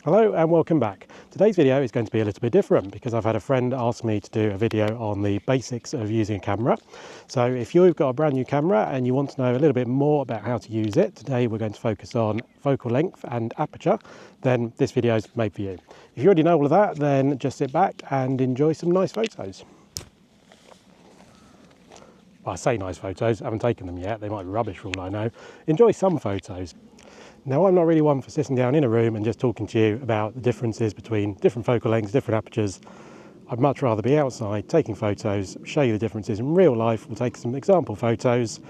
Hello and welcome back. Today's video is going to be a little bit different because I've had a friend ask me to do a video on the basics of using a camera. So if you've got a brand new camera and you want to know a little bit more about how to use it, today we're going to focus on focal length and aperture, then this video is made for you. If you already know all of that, then just sit back and enjoy some nice photos. Well, I say nice photos, I haven't taken them yet, they might be rubbish for all I know. Enjoy some photos. Now, I'm not really one for sitting down in a room and just talking to you about the differences between different focal lengths, different apertures. I'd much rather be outside taking photos, show you the differences in real life. We'll take some example photos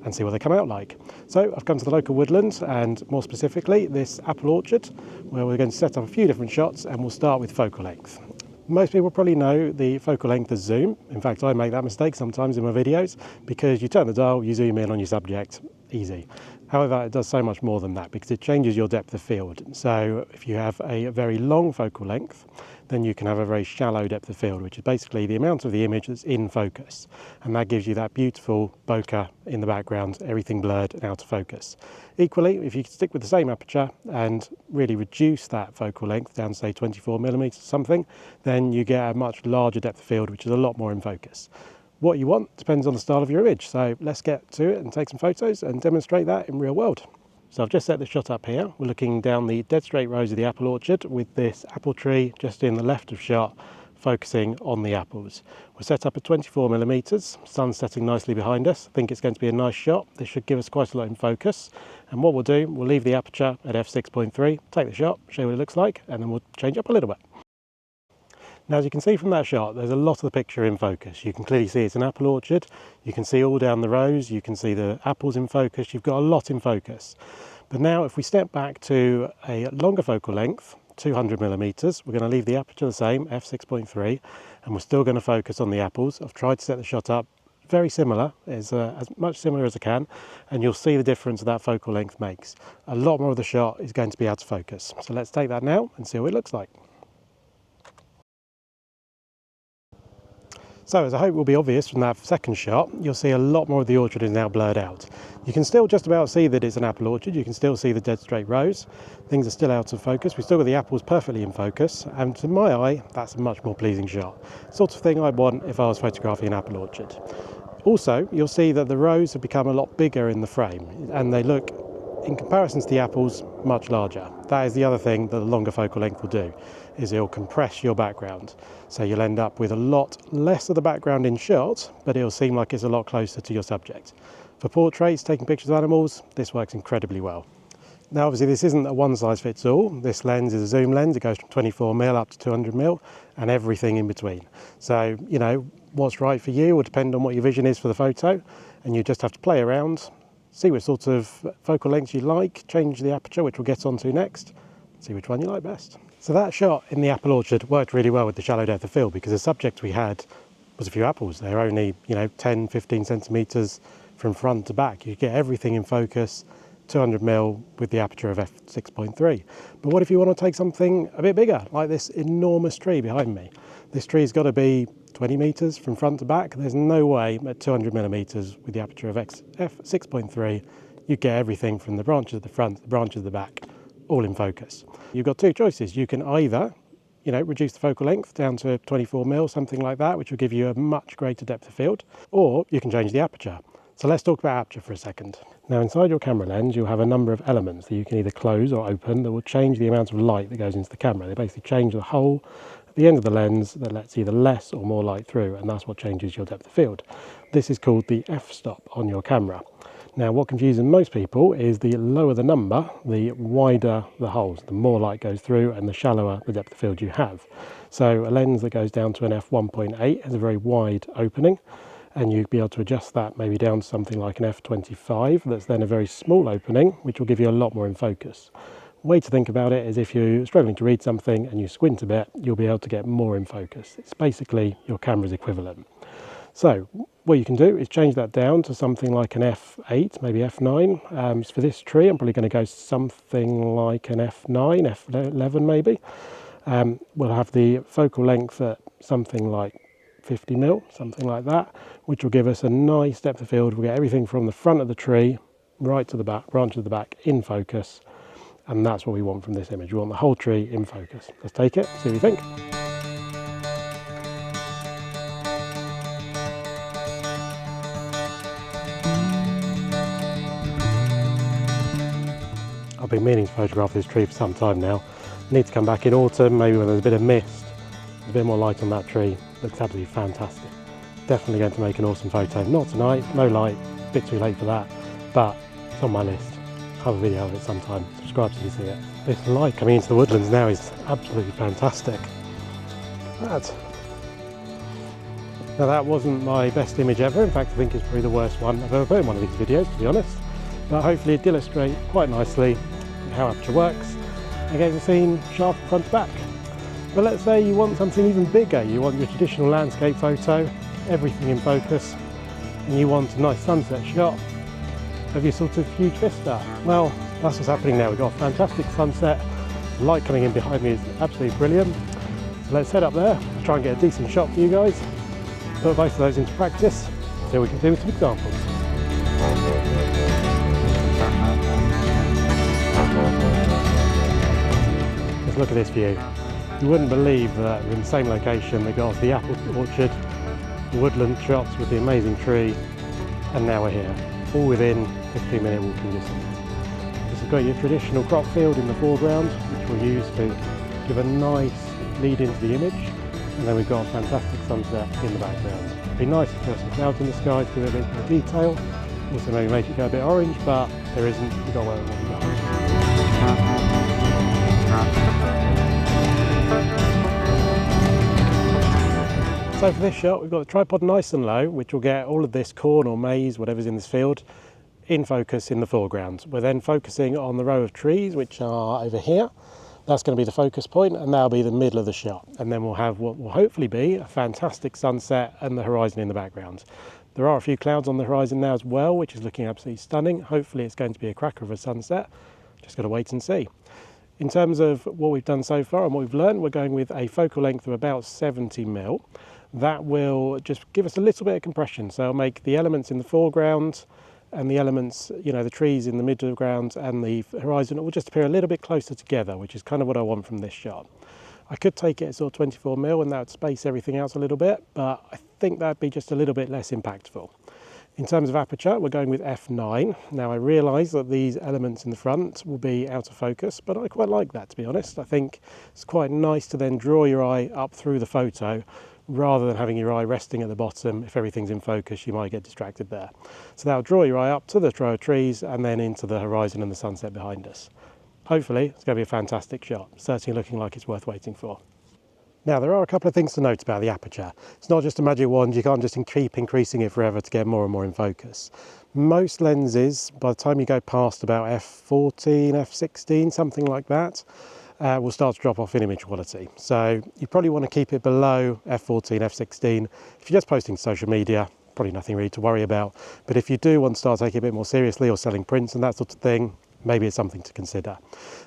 and see what they come out like. So I've come to the local woodlands and more specifically this apple orchard where we're going to set up a few different shots and we'll start with focal length. Most people probably know the focal length as zoom. In fact, I make that mistake sometimes in my videos because you turn the dial, you zoom in on your subject, easy. However, it does so much more than that because it changes your depth of field. So if you have a very long focal length, then you can have a very shallow depth of field, which is basically the amount of the image that's in focus. And that gives you that beautiful bokeh in the background, everything blurred and out of focus. Equally, if you stick with the same aperture and really reduce that focal length down to say 24mm or something, then you get a much larger depth of field, which is a lot more in focus. What you want depends on the style of your image, so let's get to it and take some photos and demonstrate that in real world. So I've just set the shot up here. We're looking down the dead straight rows of the apple orchard with this apple tree just in the left of shot, focusing on the apples. We're set up at 24mm, sun's setting nicely behind us. I think it's going to be a nice shot. This should give us quite a lot in focus. And what we'll do, we'll leave the aperture at f6.3, take the shot, show you what it looks like, and then we'll change up a little bit. Now, as you can see from that shot, there's a lot of the picture in focus. You can clearly see it's an apple orchard. You can see all down the rows. You can see the apples in focus. You've got a lot in focus. But now if we step back to a longer focal length, 200mm, we're going to leave the aperture the same, f6.3, and we're still going to focus on the apples. I've tried to set the shot up very similar, as much similar as I can, and you'll see the difference that focal length makes. A lot more of the shot is going to be out of focus. So let's take that now and see what it looks like. So, as I hope will be obvious from that second shot, you'll see a lot more of the orchard is now blurred out. You can still just about see that it's an apple orchard, you can still see the dead straight rows, things are still out of focus, we've still got the apples perfectly in focus, and to my eye, that's a much more pleasing shot. Sort of thing I'd want if I was photographing an apple orchard. Also, you'll see that the rows have become a lot bigger in the frame, and they look, in comparison to the apples, much larger. That is the other thing that the longer focal length will do, is it'll compress your background. So you'll end up with a lot less of the background in shot, but it'll seem like it's a lot closer to your subject. For portraits, taking pictures of animals, this works incredibly well. Now obviously this isn't a one size fits all. This lens is a zoom lens, it goes from 24mm up to 200mm and everything in between. So, you know, what's right for you will depend on what your vision is for the photo, and you just have to play around, see what sort of focal lengths you like, change the aperture, which we'll get onto next, see which one you like best. So that shot in the apple orchard worked really well with the shallow depth of field because the subject we had was a few apples. They're only, 10, 15 centimetres from front to back. You get everything in focus, 200mm with the aperture of f6.3. But what if you want to take something a bit bigger, like this enormous tree behind me? This tree's got to be 20 metres from front to back. There's no way at 200mm with the aperture of f6.3 you get everything from the branches at the front to the branches at the back, all in focus. You've got two choices. You can either, reduce the focal length down to 24mm, something like that, which will give you a much greater depth of field, or you can change the aperture. So let's talk about aperture for a second. Now inside your camera lens, you'll have a number of elements that you can either close or open that will change the amount of light that goes into the camera. They basically change the hole at the end of the lens that lets either less or more light through, and that's what changes your depth of field. This is called the f-stop on your camera. Now what confuses most people is the lower the number, the wider the holes, the more light goes through and the shallower the depth of field you have. So a lens that goes down to an f1.8 has a very wide opening, and you'd be able to adjust that maybe down to something like an f25 that's then a very small opening, which will give you a lot more in focus. Way to think about it is if you're struggling to read something and you squint a bit, you'll be able to get more in focus. It's basically your camera's equivalent. So what you can do is change that down to something like an f8, maybe f9. So for this tree, I'm probably going to go something like an f9, f11 maybe. We'll have the focal length at something like 50mm, something like that, which will give us a nice depth of field. We'll get everything from the front of the tree right to the back, branch of the back in focus. And that's what we want from this image. We want the whole tree in focus. Let's take it, see what you think. I've been meaning to photograph this tree for some time now. Need to come back in autumn, maybe when there's a bit of mist, there's a bit more light on that tree. Looks absolutely fantastic. Definitely going to make an awesome photo. Not tonight, no light, a bit too late for that, but it's on my list. I'll have a video of it sometime. Subscribe so you see it. This light coming into the woodlands now is absolutely fantastic. Now that wasn't my best image ever. In fact, I think it's probably the worst one I've ever put in one of these videos, to be honest. But hopefully it illustrates quite nicely how Aperture works and gets the scene sharp front to back. But let's say you want something even bigger. You want your traditional landscape photo, everything in focus, and you want a nice sunset shot of your sort of huge vista. Well, that's what's happening now. We've got a fantastic sunset. The light coming in behind me is absolutely brilliant. So let's head up there, try and get a decent shot for you guys. Put both of those into practice, see what we can do with some examples. Let's look at this view. You wouldn't believe that we're in the same location. They got off the apple orchard, the woodland shots with the amazing tree, and now we're here, all within 15-minute walking distance. This has got your traditional crop field in the foreground, which we'll use to give a nice lead into the image, and then we've got a fantastic sunset in the background. It'd be nice if there were some clouds in the sky to give it a bit more detail, also maybe make it go a bit orange, but there isn't. We've got to work with what we've got. So for this shot, we've got the tripod nice and low, which will get all of this corn or maize, whatever's in this field, in focus in the foreground. We're then focusing on the row of trees, which are over here. That's going to be the focus point, and that'll be the middle of the shot. And then we'll have what will hopefully be a fantastic sunset and the horizon in the background. There are a few clouds on the horizon now as well, which is looking absolutely stunning. Hopefully it's going to be a cracker of a sunset. Just got to wait and see. In terms of what we've done so far and what we've learned, we're going with a focal length of about 70mm. That will just give us a little bit of compression, so it'll make the elements in the foreground and the elements, you know, the trees in the middle ground and the horizon, it will just appear a little bit closer together, which is kind of what I want from this shot. I could take it at sort of 24mm and that would space everything out a little bit, but I think that'd be just a little bit less impactful. In terms of aperture, we're going with f9. Now I realise that these elements in the front will be out of focus, but I quite like that, to be honest. I think it's quite nice to then draw your eye up through the photo rather than having your eye resting at the bottom. If everything's in focus, you might get distracted there. So that'll draw your eye up to the row of trees and then into the horizon and the sunset behind us. Hopefully, it's going to be a fantastic shot. Certainly looking like it's worth waiting for. Now, there are a couple of things to note about the aperture. It's not just a magic wand. You can't just keep increasing it forever to get more and more in focus. Most lenses, by the time you go past about f14, f16, something like that, will start to drop off in image quality. So you probably want to keep it below f14, f16. If you're just posting to social media, probably nothing really to worry about. But if you do want to start taking it a bit more seriously or selling prints and that sort of thing, maybe it's something to consider.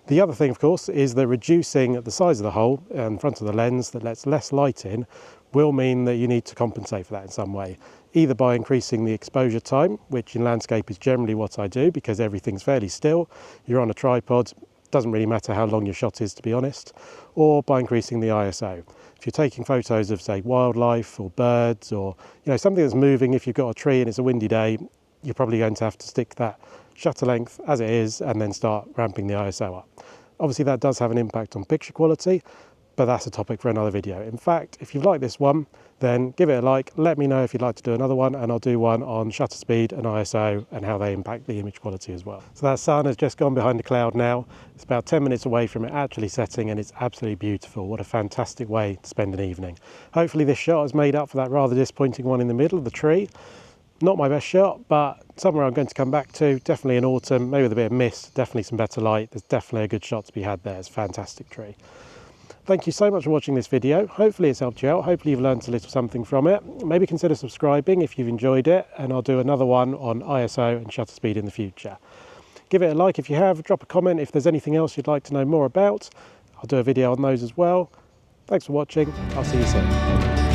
The other thing, of course, is that reducing the size of the hole in front of the lens that lets less light in will mean that you need to compensate for that in some way, either by increasing the exposure time, which in landscape is generally what I do because everything's fairly still. You're on a tripod, doesn't really matter how long your shot is, to be honest, or by increasing the ISO. If you're taking photos of, say, wildlife or birds or something that's moving, if you've got a tree and it's a windy day, you're probably going to have to stick that shutter length as it is and then start ramping the ISO up. Obviously that does have an impact on picture quality, but that's a topic for another video. In fact, if you've liked this one, then give it a like, let me know if you'd like to do another one, and I'll do one on shutter speed and ISO and how they impact the image quality as well. So that sun has just gone behind the cloud now. It's about 10 minutes away from it actually setting, and it's absolutely beautiful. What a fantastic way to spend an evening. Hopefully this shot has made up for that rather disappointing one in the middle of the tree. Not my best shot, but somewhere I'm going to come back to, definitely in autumn, maybe with a bit of mist, definitely some better light. There's definitely a good shot to be had there. It's a fantastic tree. Thank you so much for watching this video. Hopefully it's helped you out. Hopefully you've learned a little something from it. Maybe consider subscribing if you've enjoyed it, and I'll do another one on ISO and shutter speed in the future. Give it a like if you have, drop a comment if there's anything else you'd like to know more about. I'll do a video on those as well. Thanks for watching. I'll see you soon.